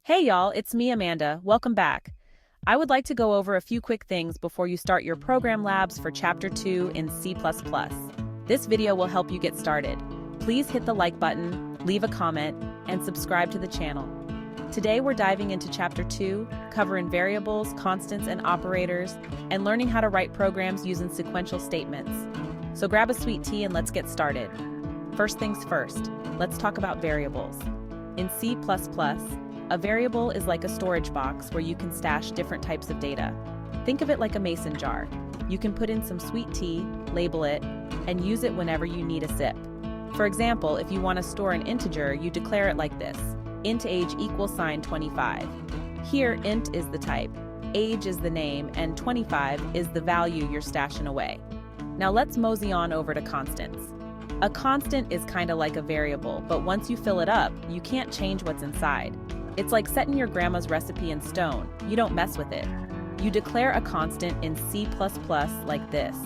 Hey y'all, it's me, Amanda. Welcome back. I would like to go over a few quick things before you start your program labs for Chapter 2 in C++. This video will help you get started. Please hit the like button, leave a comment, and subscribe to the channel. Today we're diving into Chapter 2, covering variables, constants, and operators, and learning how to write programs using sequential statements. So grab a sweet tea and let's get started. First things first, let's talk about variables. In C++, a variable is like a storage box where you can stash different types of data. Think of it like a mason jar. You can put in some sweet tea, label it, and use it whenever you need a sip. For example, if you want to store an integer, you declare it like this: int age equals sign 25. Here, int is the type, age is the name, and 25 is the value you're stashing away. Now let's mosey on over to constants. A constant is kind of like a variable, but once you fill it up, you can't change what's inside. It's like setting your grandma's recipe in stone. You don't mess with it. You declare a constant in C++ like this: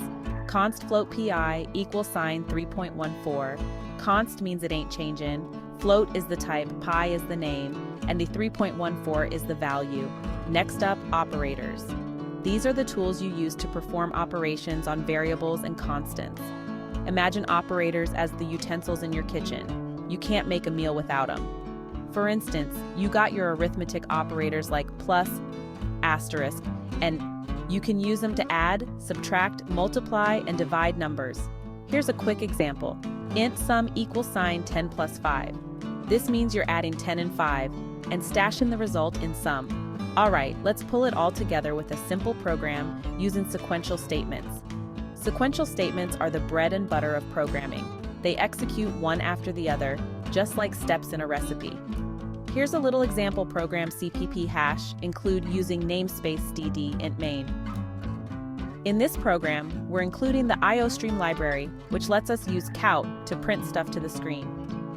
const float pi equals sign 3.14. Const means it ain't changing, float is the type, pi is the name, and the 3.14 is the value. Next up, operators. These are the tools you use to perform operations on variables and constants. Imagine operators as the utensils in your kitchen. You can't make a meal without them. For instance, you got your arithmetic operators like plus, asterisk, and you can use them to add, subtract, multiply, and divide numbers. Here's a quick example. Int sum equals sign 10 plus 5. This means you're adding 10 and 5 and stashing the result in sum. Alright, let's pull it all together with a simple program using sequential statements. Sequential statements are the bread and butter of programming. They execute one after the other, just like steps in a recipe. Here's a little example program CPP hash include using namespace dd int main. In this program, we're including the IOStream library, which lets us use count to print stuff to the screen.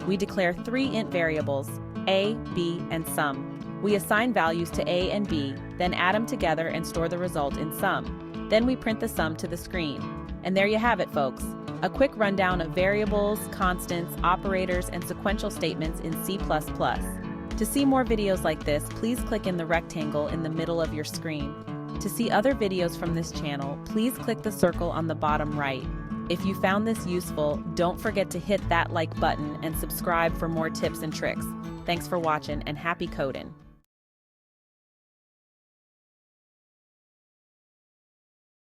We declare 3 int variables, a, b, and sum. We assign values to a and b, then add them together and store the result in sum. Then we print the sum to the screen. And there you have it, folks. A quick rundown of variables, constants, operators, and sequential statements in C++. To see more videos like this, please click in the rectangle in the middle of your screen. To see other videos from this channel, please click the circle on the bottom right. If you found this useful, don't forget to hit that like button and subscribe for more tips and tricks. Thanks for watching and happy coding!